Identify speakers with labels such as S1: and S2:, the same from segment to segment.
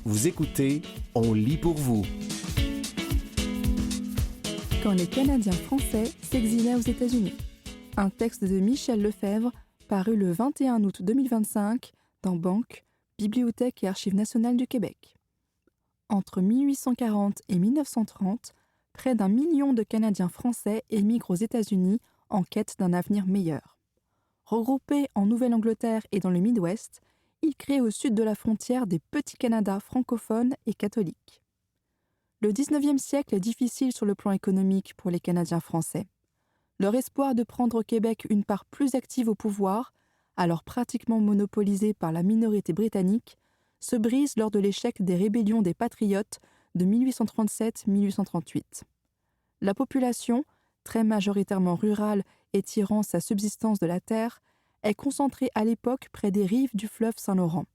S1: Vous écoutez On lit pour vous.
S2: Quand les Canadiens français s'exilaient aux États-Unis. Un texte de Michel Lefebvre, paru le 21 août 2025 dans Banque, Bibliothèque et Archives nationales du Québec. Entre 1840 et 1930, près d'1 million de Canadiens français émigrent aux États-Unis en quête d'un avenir meilleur. Regroupés en Nouvelle-Angleterre et dans le Midwest, ils créent au sud de la frontière des petits Canada francophones et catholiques. Le 19e siècle est difficile sur le plan économique pour les Canadiens français. Leur espoir de prendre au Québec une part plus active au pouvoir, alors pratiquement monopolisée par la minorité britannique, se brise lors de l'échec des rébellions des Patriotes de 1837-1838. La population, très majoritairement rurale et tirant sa subsistance de la terre, est concentrée à l'époque près des rives du fleuve Saint-Laurent.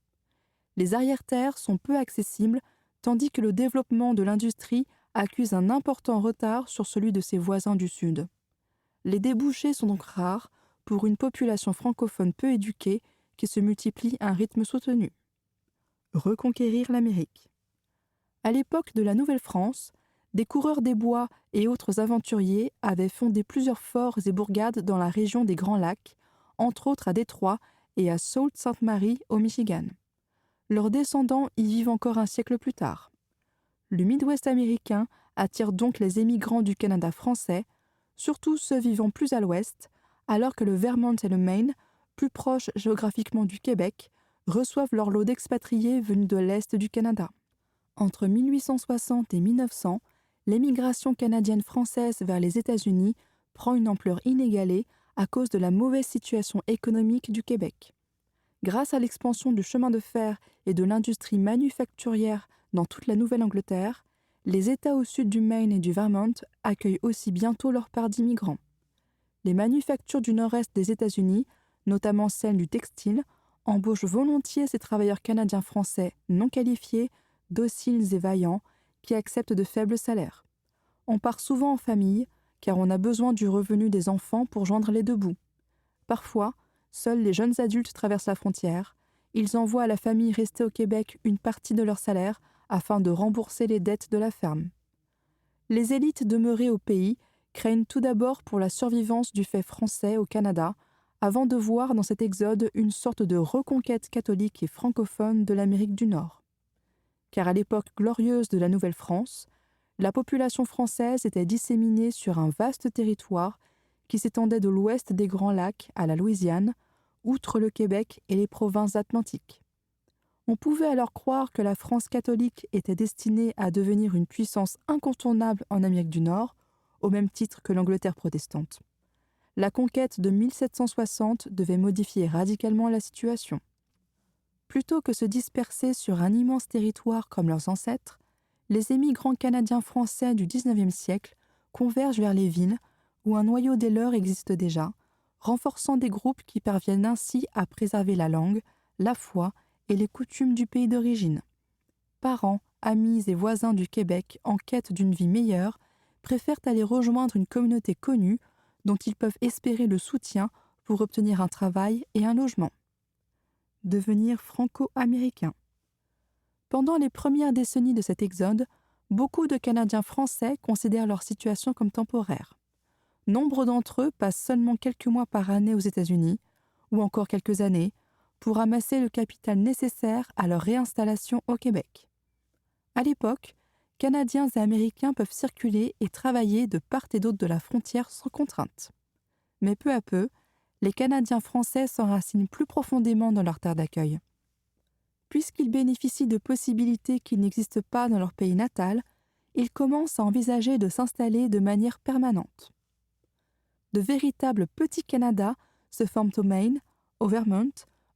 S2: Les arrière-terres sont peu accessibles, tandis que le développement de l'industrie accuse un important retard sur celui de ses voisins du Sud. Les débouchés sont donc rares pour une population francophone peu éduquée qui se multiplie à un rythme soutenu. Reconquérir l'Amérique. À l'époque de la Nouvelle-France, des coureurs des bois et autres aventuriers avaient fondé plusieurs forts et bourgades dans la région des Grands Lacs, entre autres à Détroit et à Sault Ste. Marie au Michigan. Leurs descendants y vivent encore un siècle plus tard. Le Midwest américain attire donc les émigrants du Canada français, surtout ceux vivant plus à l'ouest, alors que le Vermont et le Maine, plus proches géographiquement du Québec, reçoivent leur lot d'expatriés venus de l'est du Canada. Entre 1860 et 1900, l'émigration canadienne-française vers les États-Unis prend une ampleur inégalée à cause de la mauvaise situation économique du Québec. Grâce à l'expansion du chemin de fer et de l'industrie manufacturière dans toute la Nouvelle-Angleterre, les États au sud du Maine et du Vermont accueillent aussi bientôt leur part d'immigrants. Les manufactures du nord-est des États-Unis, notamment celles du textile, embauchent volontiers ces travailleurs canadiens-français non qualifiés, dociles et vaillants, qui acceptent de faibles salaires. On part souvent en famille, car on a besoin du revenu des enfants pour joindre les deux bouts. Parfois, seuls les jeunes adultes traversent la frontière. Ils envoient à la famille restée au Québec une partie de leur salaire afin de rembourser les dettes de la ferme. Les élites demeurées au pays craignent tout d'abord pour la survivance du fait français au Canada, avant de voir dans cet exode une sorte de reconquête catholique et francophone de l'Amérique du Nord. Car à l'époque glorieuse de la Nouvelle-France, la population française était disséminée sur un vaste territoire qui s'étendait de l'ouest des Grands Lacs à la Louisiane, outre le Québec et les provinces atlantiques. On pouvait alors croire que la France catholique était destinée à devenir une puissance incontournable en Amérique du Nord, au même titre que l'Angleterre protestante. La conquête de 1760 devait modifier radicalement la situation. Plutôt que se disperser sur un immense territoire comme leurs ancêtres, les émigrants canadiens français du XIXe siècle convergent vers les villes où un noyau des leurs existe déjà, renforçant des groupes qui parviennent ainsi à préserver la langue, la foi et les coutumes du pays d'origine. Parents, amis et voisins du Québec en quête d'une vie meilleure préfèrent aller rejoindre une communauté connue dont ils peuvent espérer le soutien pour obtenir un travail et un logement. Devenir franco-américain. Pendant les premières décennies de cet exode, beaucoup de Canadiens français considèrent leur situation comme temporaire. Nombre d'entre eux passent seulement quelques mois par année aux États-Unis, ou encore quelques années, pour amasser le capital nécessaire à leur réinstallation au Québec. À l'époque, Canadiens et Américains peuvent circuler et travailler de part et d'autre de la frontière sans contrainte. Mais peu à peu, les Canadiens français s'enracinent plus profondément dans leur terre d'accueil. Puisqu'ils bénéficient de possibilités qui n'existent pas dans leur pays natal, ils commencent à envisager de s'installer de manière permanente. De véritables petits Canada se forment au Maine, au Vermont,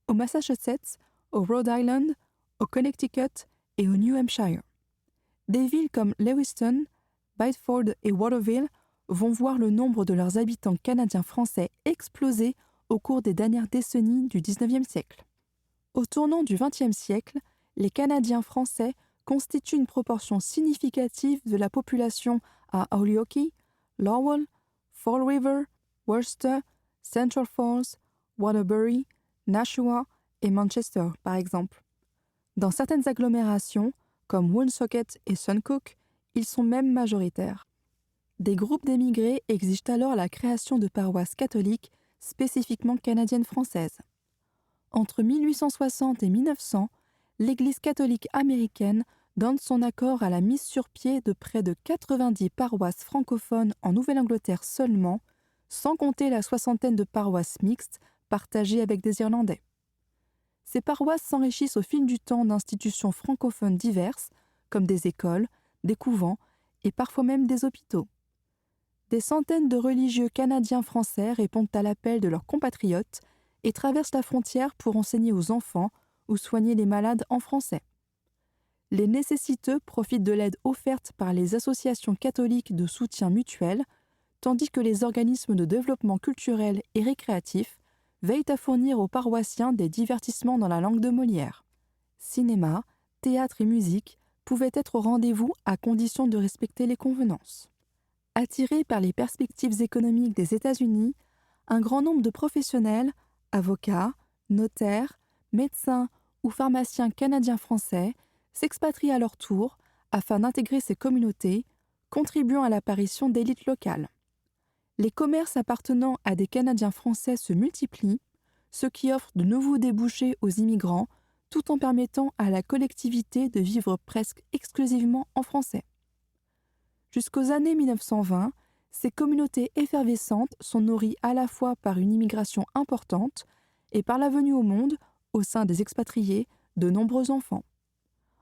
S2: au Massachusetts, au Rhode Island, au Connecticut et au New Hampshire. Des villes comme Lewiston, Biddeford et Waterville vont voir le nombre de leurs habitants canadiens-français exploser au cours des dernières décennies du XIXe siècle. Au tournant du XXe siècle, les Canadiens français constituent une proportion significative de la population à Holyoke, Lowell, Fall River, Worcester, Central Falls, Waterbury, Nashua et Manchester, par exemple. Dans certaines agglomérations, comme Woonsocket et Suncook, ils sont même majoritaires. Des groupes d'émigrés exigent alors la création de paroisses catholiques spécifiquement canadiennes-françaises. Entre 1860 et 1900, l'Église catholique américaine donne son accord à la mise sur pied de près de 90 paroisses francophones en Nouvelle-Angleterre seulement, sans compter la soixantaine de paroisses mixtes partagées avec des Irlandais. Ces paroisses s'enrichissent au fil du temps d'institutions francophones diverses, comme des écoles, des couvents et parfois même des hôpitaux. Des centaines de religieux canadiens-français répondent à l'appel de leurs compatriotes et traversent la frontière pour enseigner aux enfants ou soigner les malades en français. Les nécessiteux profitent de l'aide offerte par les associations catholiques de soutien mutuel, tandis que les organismes de développement culturel et récréatif veillent à fournir aux paroissiens des divertissements dans la langue de Molière. Cinéma, théâtre et musique pouvaient être au rendez-vous à condition de respecter les convenances. Attirés par les perspectives économiques des États-Unis, un grand nombre de professionnels, avocats, notaires, médecins ou pharmaciens canadiens-français s'expatrient à leur tour afin d'intégrer ces communautés, contribuant à l'apparition d'élites locales. Les commerces appartenant à des Canadiens français se multiplient, ce qui offre de nouveaux débouchés aux immigrants, tout en permettant à la collectivité de vivre presque exclusivement en français. Jusqu'aux années 1920, ces communautés effervescentes sont nourries à la fois par une immigration importante et par la venue au monde, au sein des expatriés, de nombreux enfants.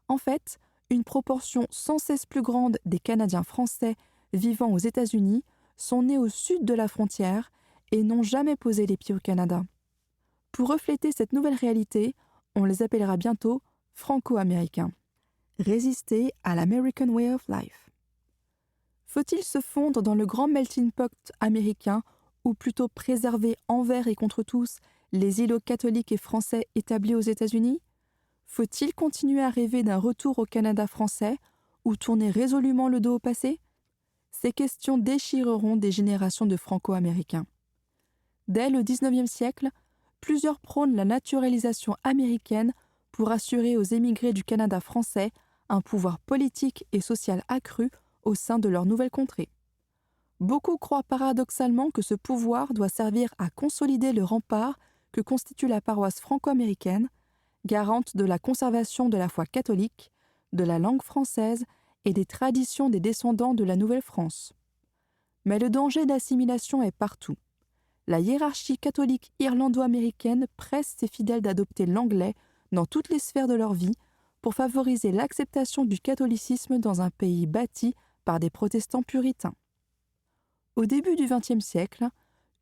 S2: En fait, une proportion sans cesse plus grande des Canadiens français vivant aux États-Unis sont nés au sud de la frontière et n'ont jamais posé les pieds au Canada. Pour refléter cette nouvelle réalité, on les appellera bientôt franco-américains. Résister à l'American Way of Life. Faut-il se fondre dans le grand melting pot américain ou plutôt préserver envers et contre tous les îlots catholiques et français établis aux États-Unis? Faut-il continuer à rêver d'un retour au Canada français ou tourner résolument le dos au passé? Ces questions déchireront des générations de Franco-Américains. Dès le XIXe siècle, plusieurs prônent la naturalisation américaine pour assurer aux émigrés du Canada français un pouvoir politique et social accru au sein de leur nouvelle contrée. Beaucoup croient paradoxalement que ce pouvoir doit servir à consolider le rempart que constitue la paroisse franco-américaine, garante de la conservation de la foi catholique, de la langue française et des traditions des descendants de la Nouvelle-France. Mais le danger d'assimilation est partout. La hiérarchie catholique irlando-américaine presse ses fidèles d'adopter l'anglais dans toutes les sphères de leur vie pour favoriser l'acceptation du catholicisme dans un pays bâti par des protestants puritains. Au début du XXe siècle,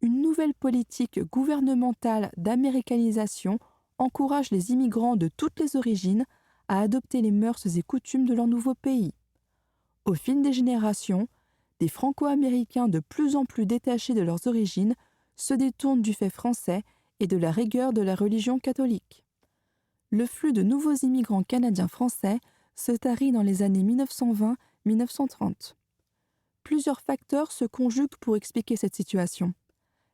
S2: une nouvelle politique gouvernementale d'américanisation encourage les immigrants de toutes les origines à adopter les mœurs et coutumes de leur nouveau pays. Au fil des générations, des Franco-Américains de plus en plus détachés de leurs origines se détournent du fait français et de la rigueur de la religion catholique. Le flux de nouveaux immigrants canadiens français se tarit dans les années 1920-1930. Plusieurs facteurs se conjuguent pour expliquer cette situation.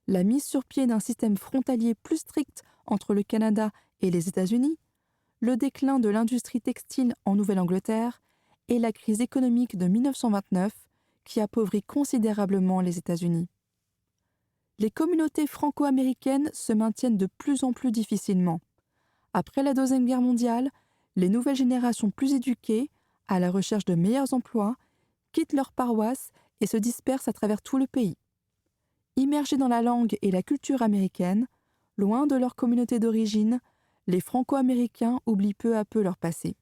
S2: La mise sur pied d'un système frontalier plus strict entre le Canada et les États-Unis, le déclin de l'industrie textile en Nouvelle-Angleterre et la crise économique de 1929 qui appauvrit considérablement les États-Unis. Les communautés franco-américaines se maintiennent de plus en plus difficilement. Après la Deuxième Guerre mondiale, les nouvelles générations plus éduquées, à la recherche de meilleurs emplois, quittent leurs paroisses et se dispersent à travers tout le pays. Immergés dans la langue et la culture américaine, loin de leur communauté d'origine, les Franco-Américains oublient peu à peu leur passé.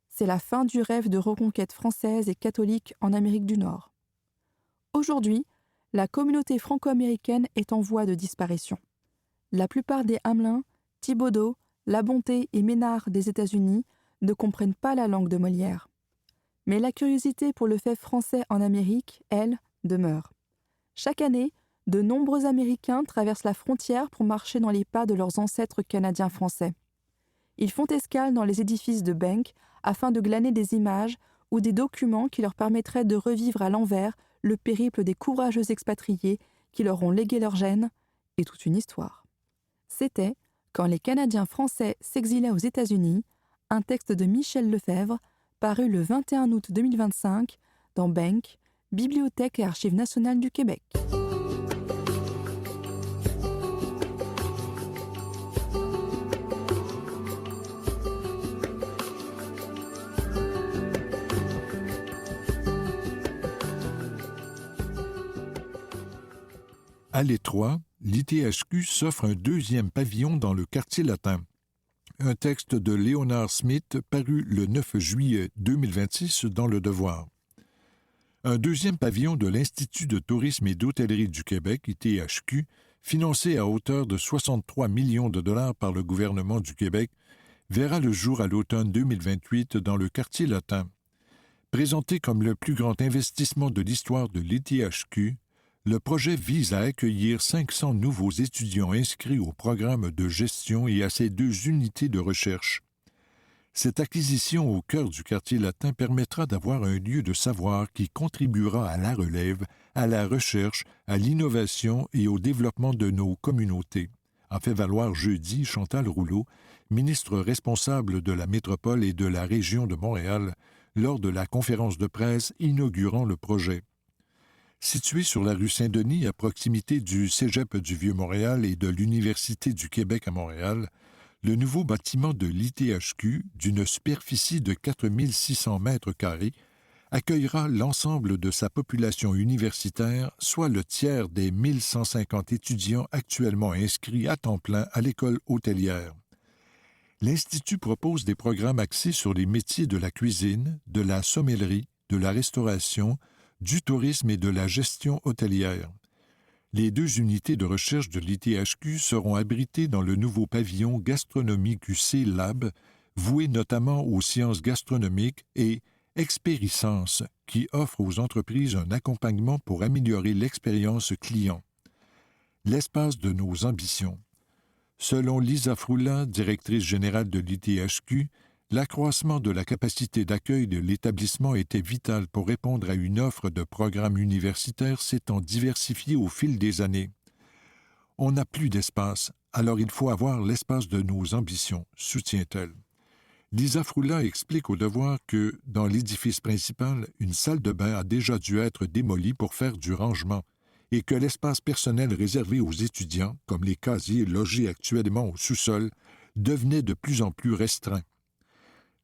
S2: C'est la fin du rêve de reconquête française et catholique en Amérique du Nord. Aujourd'hui, la communauté franco-américaine est en voie de disparition. La plupart des Hamelin, Thibaudeau, Labonté et Ménard des États-Unis ne comprennent pas la langue de Molière. Mais la curiosité pour le fait français en Amérique, elle, demeure. Chaque année, de nombreux Américains traversent la frontière pour marcher dans les pas de leurs ancêtres canadiens-français. Ils font escale dans les édifices de Bank afin de glaner des images ou des documents qui leur permettraient de revivre à l'envers le périple des courageux expatriés qui leur ont légué leur gène et toute une histoire. C'était « Quand les Canadiens français s'exilaient aux États-Unis », un texte de Michel Lefebvre, paru le 21 août 2025 dans Bank, Bibliothèque et Archives nationales du Québec.
S3: À l'étroit, l'ITHQ s'offre un deuxième pavillon dans le quartier latin. Un texte de Léonard Smith paru le 9 juillet 2026 dans Le Devoir. Un deuxième pavillon de l'Institut de tourisme et d'hôtellerie du Québec, ITHQ, financé à hauteur de 63 millions de dollars par le gouvernement du Québec, verra le jour à l'automne 2028 dans le quartier latin. Présenté comme le plus grand investissement de l'histoire de l'ITHQ, le projet vise à accueillir 500 nouveaux étudiants inscrits au programme de gestion et à ses 2 unités de recherche. Cette acquisition au cœur du quartier latin permettra d'avoir un lieu de savoir qui contribuera à la relève, à la recherche, à l'innovation et au développement de nos communautés, a fait valoir jeudi Chantal Rouleau, ministre responsable de la métropole et de la région de Montréal, lors de la conférence de presse inaugurant le projet. Situé sur la rue Saint-Denis, à proximité du Cégep du Vieux-Montréal et de l'Université du Québec à Montréal, le nouveau bâtiment de l'ITHQ, d'une superficie de 4600 mètres carrés, accueillera l'ensemble de sa population universitaire, soit le tiers des 1150 étudiants actuellement inscrits à temps plein à l'école hôtelière. L'Institut propose des programmes axés sur les métiers de la cuisine, de la sommellerie, de la restauration, du tourisme et de la gestion hôtelière. Les 2 unités de recherche de l'ITHQ seront abritées dans le nouveau pavillon Gastronomie QC Lab, voué notamment aux sciences gastronomiques, et Expérisense, qui offre aux entreprises un accompagnement pour améliorer l'expérience client. L'espace de nos ambitions. Selon Lisa Froula, directrice générale de l'ITHQ, l'accroissement de la capacité d'accueil de l'établissement était vital pour répondre à une offre de programmes universitaires s'étant diversifiée au fil des années. On n'a plus d'espace, alors il faut avoir l'espace de nos ambitions, soutient-elle. Lisa Froula explique au Devoir que, dans l'édifice principal, une salle de bain a déjà dû être démolie pour faire du rangement et que l'espace personnel réservé aux étudiants, comme les casiers logés actuellement au sous-sol, devenait de plus en plus restreint.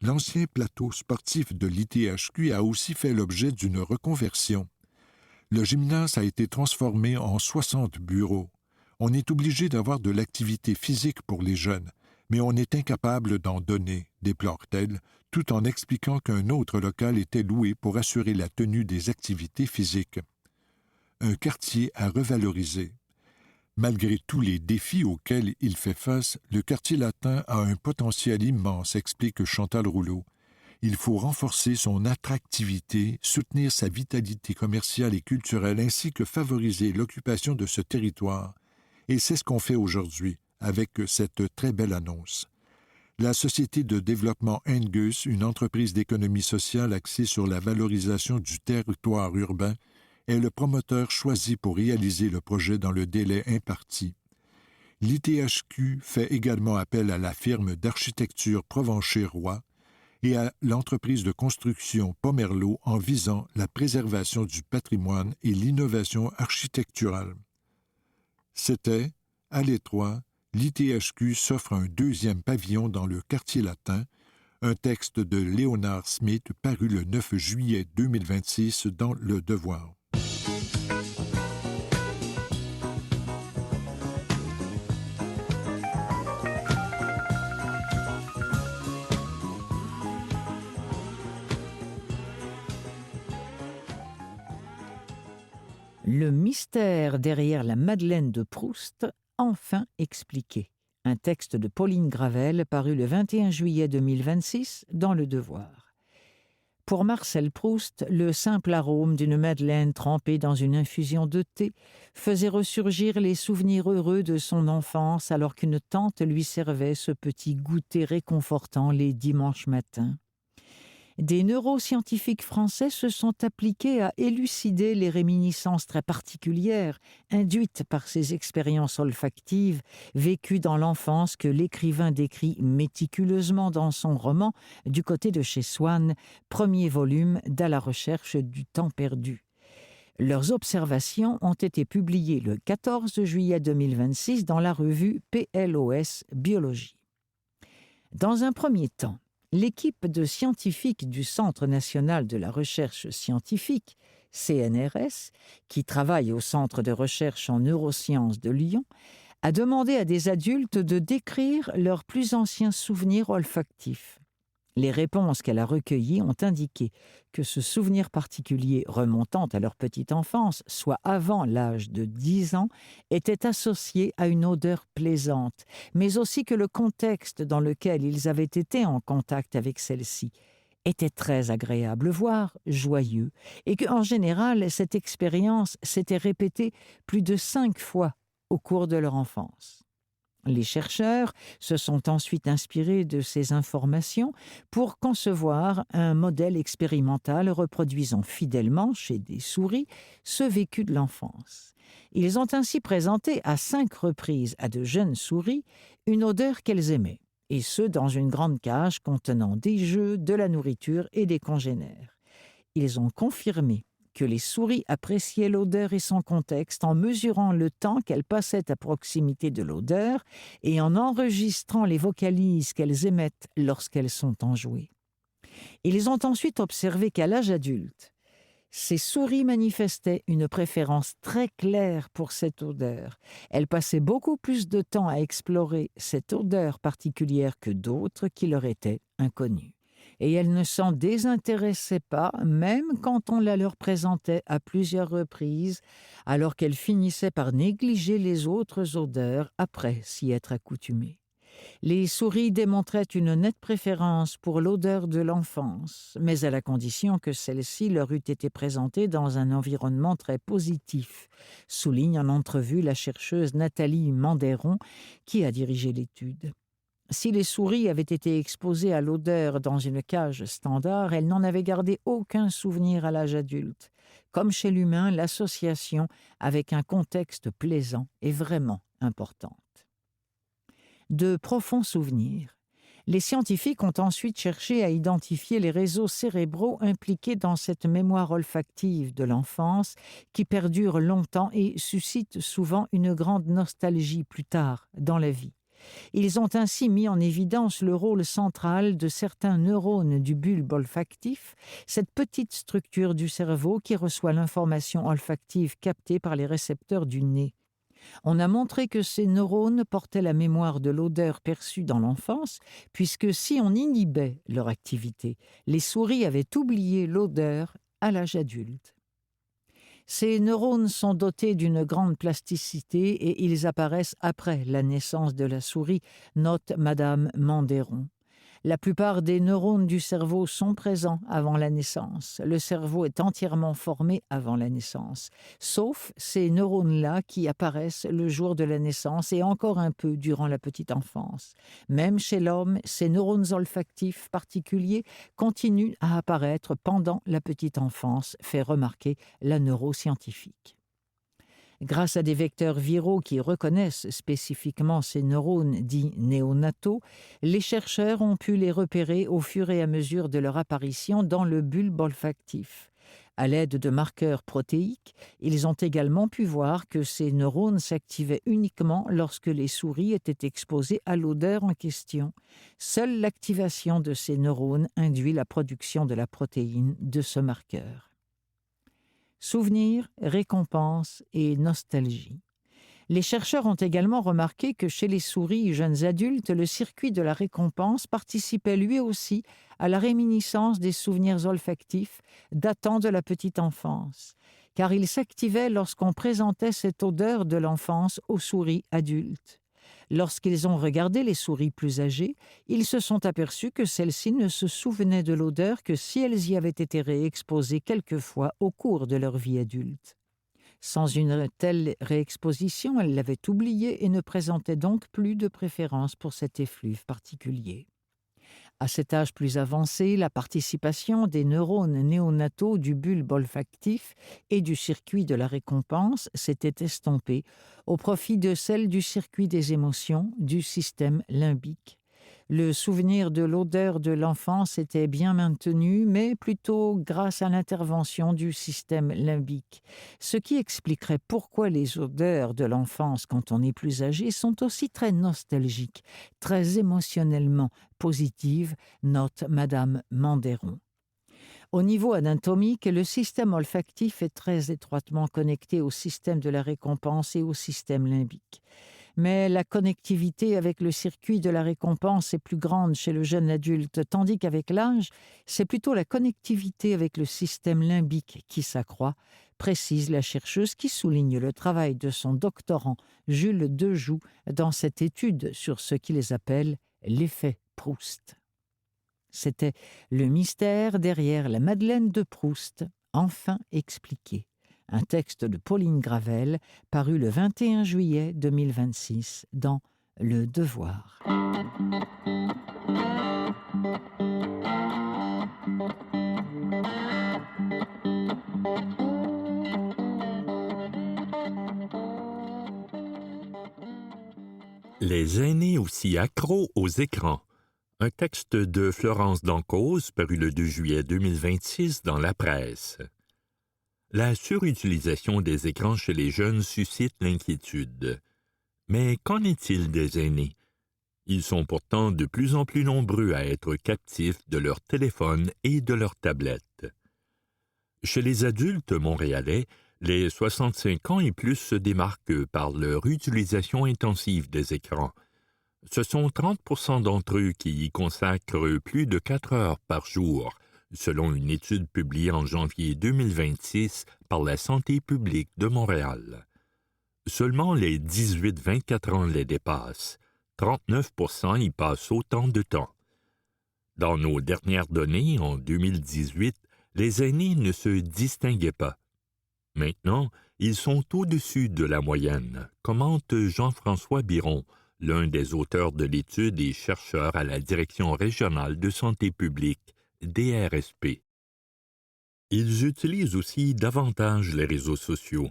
S3: L'ancien plateau sportif de l'ITHQ a aussi fait l'objet d'une reconversion. Le gymnase a été transformé en 60 bureaux. On est obligé d'avoir de l'activité physique pour les jeunes, mais on est incapable d'en donner, déplore-t-elle, tout en expliquant qu'un autre local était loué pour assurer la tenue des activités physiques. Un quartier à revaloriser. Malgré tous les défis auxquels il fait face, le quartier latin a un potentiel immense, explique Chantal Rouleau. Il faut renforcer son attractivité, soutenir sa vitalité commerciale et culturelle, ainsi que favoriser l'occupation de ce territoire. Et c'est ce qu'on fait aujourd'hui, avec cette très belle annonce. La société de développement Angus, une entreprise d'économie sociale axée sur la valorisation du territoire urbain, est le promoteur choisi pour réaliser le projet dans le délai imparti. L'ITHQ fait également appel à la firme d'architecture Provencher-Roy et à l'entreprise de construction Pomerleau en visant la préservation du patrimoine et l'innovation architecturale. C'était, à l'étroit, l'ITHQ s'offre un deuxième pavillon dans le quartier latin, un texte de Léonard Smith paru le 9 juillet 2026 dans Le Devoir.
S4: Le mystère derrière la Madeleine de Proust, enfin expliqué. Un texte de Pauline Gravel paru le 21 juillet 2026 dans Le Devoir. Pour Marcel Proust, le simple arôme d'une madeleine trempée dans une infusion de thé faisait ressurgir les souvenirs heureux de son enfance alors qu'une tante lui servait ce petit goûter réconfortant les dimanches matins. Des neuroscientifiques français se sont appliqués à élucider les réminiscences très particulières induites par ces expériences olfactives vécues dans l'enfance que l'écrivain décrit méticuleusement dans son roman Du côté de chez Swann, premier volume d'À la recherche du temps perdu. Leurs observations ont été publiées le 14 juillet 2026 dans la revue PLOS Biologie. Dans un premier temps, l'équipe de scientifiques du Centre national de la recherche scientifique, CNRS, qui travaille au Centre de recherche en neurosciences de Lyon, a demandé à des adultes de décrire leurs plus anciens souvenirs olfactifs. Les réponses qu'elle a recueillies ont indiqué que ce souvenir particulier remontant à leur petite enfance, soit avant l'âge de 10 ans, était associé à une odeur plaisante, mais aussi que le contexte dans lequel ils avaient été en contact avec celle-ci était très agréable, voire joyeux, et qu'en général, cette expérience s'était répétée plus de 5 fois au cours de leur enfance. Les chercheurs se sont ensuite inspirés de ces informations pour concevoir un modèle expérimental reproduisant fidèlement chez des souris ce vécu de l'enfance. Ils ont ainsi présenté à 5 reprises à de jeunes souris une odeur qu'elles aimaient, et ce dans une grande cage contenant des jeux, de la nourriture et des congénères. Ils ont confirmé que les souris appréciaient l'odeur et son contexte en mesurant le temps qu'elles passaient à proximité de l'odeur et en enregistrant les vocalises qu'elles émettent lorsqu'elles sont enjouées. Ils ont ensuite observé qu'à l'âge adulte, ces souris manifestaient une préférence très claire pour cette odeur. Elles passaient beaucoup plus de temps à explorer cette odeur particulière que d'autres qui leur étaient inconnues. Et elles ne s'en désintéressaient pas, même quand on la leur présentait à plusieurs reprises, alors qu'elles finissaient par négliger les autres odeurs après s'y être accoutumées. Les souris démontraient une nette préférence pour l'odeur de l'enfance, mais à la condition que celle-ci leur eût été présentée dans un environnement très positif, souligne en entrevue la chercheuse Nathalie Mandéron, qui a dirigé l'étude. Si les souris avaient été exposées à l'odeur dans une cage standard, elles n'en avaient gardé aucun souvenir à l'âge adulte. Comme chez l'humain, l'association avec un contexte plaisant est vraiment importante. De profonds souvenirs. Les scientifiques ont ensuite cherché à identifier les réseaux cérébraux impliqués dans cette mémoire olfactive de l'enfance qui perdure longtemps et suscite souvent une grande nostalgie plus tard dans la vie. Ils ont ainsi mis en évidence le rôle central de certains neurones du bulbe olfactif, cette petite structure du cerveau qui reçoit l'information olfactive captée par les récepteurs du nez. On a montré que ces neurones portaient la mémoire de l'odeur perçue dans l'enfance, puisque si on inhibait leur activité, les souris avaient oublié l'odeur à l'âge adulte. Ces neurones sont dotés d'une grande plasticité et ils apparaissent après la naissance de la souris, note Madame Mandéron. La plupart des neurones du cerveau sont présents avant la naissance. Le cerveau est entièrement formé avant la naissance, sauf ces neurones-là qui apparaissent le jour de la naissance et encore un peu durant la petite enfance. Même chez l'homme, ces neurones olfactifs particuliers continuent à apparaître pendant la petite enfance, fait remarquer la neuroscientifique. Grâce à des vecteurs viraux qui reconnaissent spécifiquement ces neurones dits néonataux, les chercheurs ont pu les repérer au fur et à mesure de leur apparition dans le bulbe olfactif. À l'aide de marqueurs protéiques, ils ont également pu voir que ces neurones s'activaient uniquement lorsque les souris étaient exposées à l'odeur en question. Seule l'activation de ces neurones induit la production de la protéine de ce marqueur. Souvenirs, récompenses et nostalgie. Les chercheurs ont également remarqué que chez les souris et jeunes adultes, le circuit de la récompense participait lui aussi à la réminiscence des souvenirs olfactifs datant de la petite enfance, car il s'activait lorsqu'on présentait cette odeur de l'enfance aux souris adultes. Lorsqu'ils ont regardé les souris plus âgées, ils se sont aperçus que celles-ci ne se souvenaient de l'odeur que si elles y avaient été réexposées quelquefois au cours de leur vie adulte. Sans une telle réexposition, elles l'avaient oubliée et ne présentaient donc plus de préférence pour cet effluve particulier. À cet âge plus avancé, la participation des neurones néonataux du bulbe olfactif et du circuit de la récompense s'était estompée au profit de celle du circuit des émotions du système limbique. Le souvenir de l'odeur de l'enfance était bien maintenu, mais plutôt grâce à l'intervention du système limbique, ce qui expliquerait pourquoi les odeurs de l'enfance, quand on est plus âgé, sont aussi très nostalgiques, très émotionnellement positives, note Madame Mandéron. Au niveau anatomique, le système olfactif est très étroitement connecté au système de la récompense et au système limbique. Mais la connectivité avec le circuit de la récompense est plus grande chez le jeune adulte, tandis qu'avec l'âge, c'est plutôt la connectivité avec le système limbique qui s'accroît, précise la chercheuse qui souligne le travail de son doctorant Jules Dejoux dans cette étude sur ce qu'ils appellent l'effet Proust. C'était le mystère derrière la Madeleine de Proust, enfin expliqué. Un texte de Pauline Gravel, paru le 21 juillet 2026 dans Le Devoir.
S5: Les aînés aussi accros aux écrans. Un texte de Florence Dancause, paru le 2 juillet 2026 dans La Presse. La surutilisation des écrans chez les jeunes suscite l'inquiétude. Mais qu'en est-il des aînés? Ils sont pourtant de plus en plus nombreux à être captifs de leur téléphone et de leur tablette. Chez les adultes montréalais, les 65 ans et plus se démarquent par leur utilisation intensive des écrans. Ce sont 30% d'entre eux qui y consacrent plus de 4 heures par jour, selon une étude publiée en janvier 2026 par la Santé publique de Montréal. Seulement les 18-24 ans les dépassent. 39% y passent autant de temps. Dans nos dernières données, en 2018, les aînés ne se distinguaient pas. Maintenant, ils sont au-dessus de la moyenne, commente Jean-François Biron, l'un des auteurs de l'étude et chercheur à la Direction régionale de santé publique, DRSP. Ils utilisent aussi davantage les réseaux sociaux.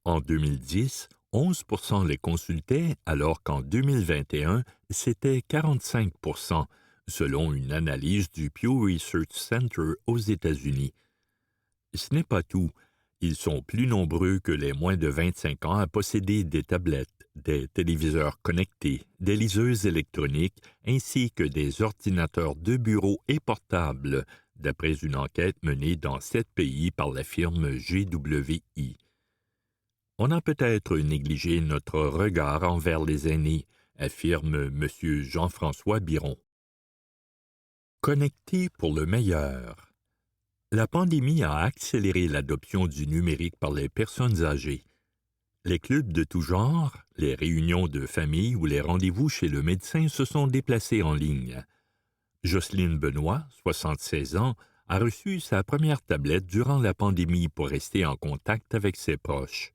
S5: En 2010, 11% les consultaient, alors qu'en 2021, c'était 45%, selon une analyse du Pew Research Center aux États-Unis. Ce n'est pas tout. Ils sont plus nombreux que les moins de 25 ans à posséder des tablettes, des téléviseurs connectés, des liseuses électroniques, ainsi que des ordinateurs de bureau et portables, d'après une enquête menée dans 7 pays par la firme GWI. On a peut-être négligé notre regard envers les aînés, affirme M. Jean-François Biron. Connectés pour le meilleur. La pandémie a accéléré l'adoption du numérique par les personnes âgées. Les clubs de tout genre, les réunions de famille ou les rendez-vous chez le médecin se sont déplacés en ligne. Jocelyne Benoît, 76 ans, a reçu sa première tablette durant la pandémie pour rester en contact avec ses proches.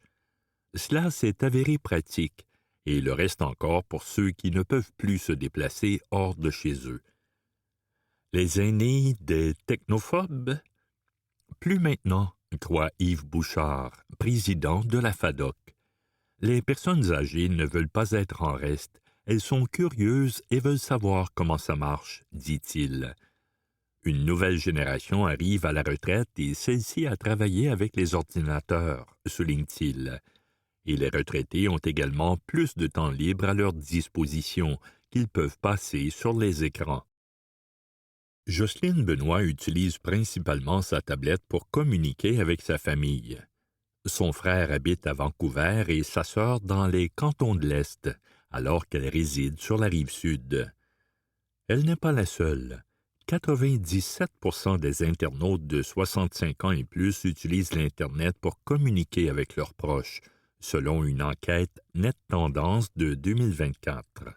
S5: Cela s'est avéré pratique, et il le reste encore pour ceux qui ne peuvent plus se déplacer hors de chez eux. Les aînés des technophobes? Plus maintenant, croit Yves Bouchard, président de la FADOC. Les personnes âgées ne veulent pas être en reste, elles sont curieuses et veulent savoir comment ça marche, dit-il. Une nouvelle génération arrive à la retraite et celle-ci a travaillé avec les ordinateurs, souligne-t-il. Et les retraités ont également plus de temps libre à leur disposition qu'ils peuvent passer sur les écrans. Jocelyne Benoît utilise principalement sa tablette pour communiquer avec sa famille. Son frère habite à Vancouver et sa sœur dans les cantons de l'Est, alors qu'elle réside sur la rive sud. Elle n'est pas la seule. 97% des internautes de 65 ans et plus utilisent l'Internet pour communiquer avec leurs proches, selon une enquête Net Tendance de 2024.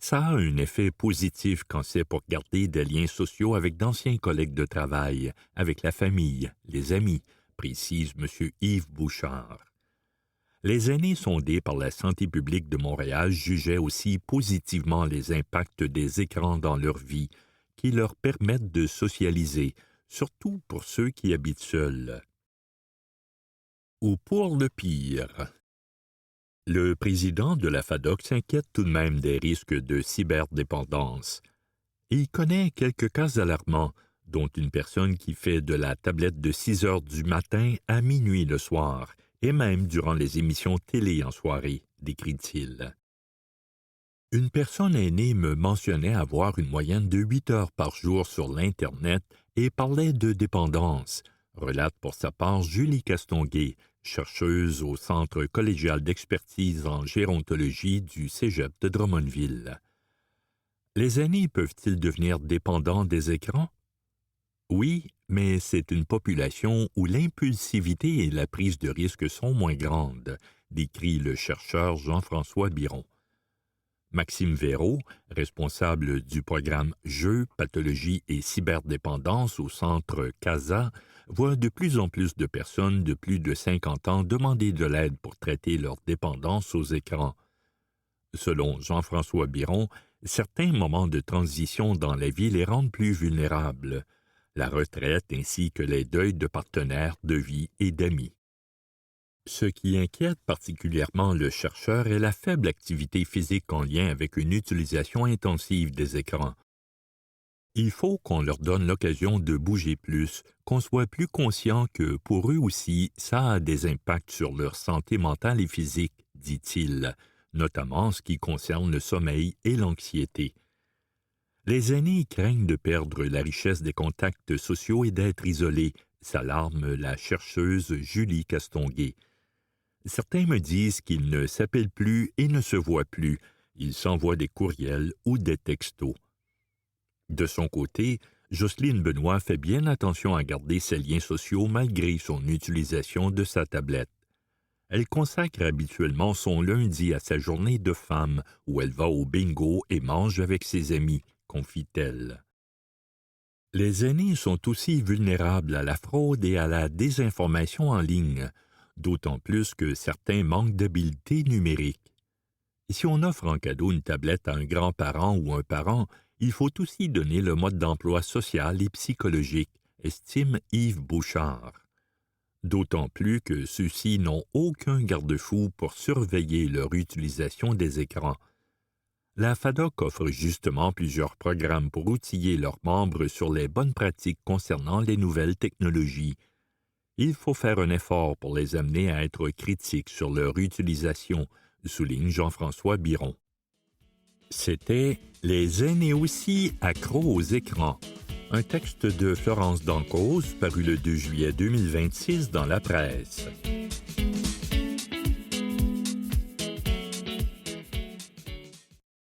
S5: Ça a un effet positif quand c'est pour garder des liens sociaux avec d'anciens collègues de travail, avec la famille, les amis, précise M. Yves Bouchard. Les aînés sondés par la Santé publique de Montréal jugeaient aussi positivement les impacts des écrans dans leur vie, qui leur permettent de socialiser, surtout pour ceux qui habitent seuls. Ou pour le pire. Le président de la FADOC s'inquiète tout de même des risques de cyberdépendance. Il connaît quelques cas alarmants, dont une personne qui fait de la tablette de 6 heures du matin à minuit le soir, et même durant les émissions télé en soirée, décrit-il. Une personne aînée me mentionnait avoir une moyenne de 8 heures par jour sur l'Internet et parlait de dépendance, relate pour sa part Julie Castonguay, chercheuse au Centre collégial d'expertise en gérontologie du Cégep de Drummondville. Les aînés peuvent-ils devenir dépendants des écrans? Oui, mais c'est une population où l'impulsivité et la prise de risque sont moins grandes, décrit le chercheur Jean-François Biron. Maxime Véraud, responsable du programme Jeux, pathologie et cyberdépendance au centre CASA, voit de plus en plus de personnes de plus de 50 ans demander de l'aide pour traiter leur dépendance aux écrans. Selon Jean-François Biron, certains moments de transition dans la vie les rendent plus vulnérables, la retraite ainsi que les deuils de partenaires de vie et d'amis. Ce qui inquiète particulièrement le chercheur est la faible activité physique en lien avec une utilisation intensive des écrans. Il faut qu'on leur donne l'occasion de bouger plus, qu'on soit plus conscient que pour eux aussi, ça a des impacts sur leur santé mentale et physique, dit-il, notamment en ce qui concerne le sommeil et l'anxiété. Les aînés craignent de perdre la richesse des contacts sociaux et d'être isolés, s'alarme la chercheuse Julie Castonguay. Certains me disent qu'ils ne s'appellent plus et ne se voient plus, ils s'envoient des courriels ou des textos. De son côté, Jocelyne Benoît fait bien attention à garder ses liens sociaux malgré son utilisation de sa tablette. Elle consacre habituellement son lundi à sa journée de femme où elle va au bingo et mange avec ses amis, confie-t-elle. Les aînés sont aussi vulnérables à la fraude et à la désinformation en ligne, d'autant plus que certains manquent d'habileté numérique. Si on offre en cadeau une tablette à un grand-parent ou un parent, il faut aussi donner le mode d'emploi social et psychologique, estime Yves Bouchard. D'autant plus que ceux-ci n'ont aucun garde-fou pour surveiller leur utilisation des écrans. La FADOC offre justement plusieurs programmes pour outiller leurs membres sur les bonnes pratiques concernant les nouvelles technologies. Il faut faire un effort pour les amener à être critiques sur leur utilisation, souligne Jean-François Biron. C'était « Les aînés aussi accros aux écrans », un texte de Florence Dancause paru le 2 juillet 2026 dans la presse.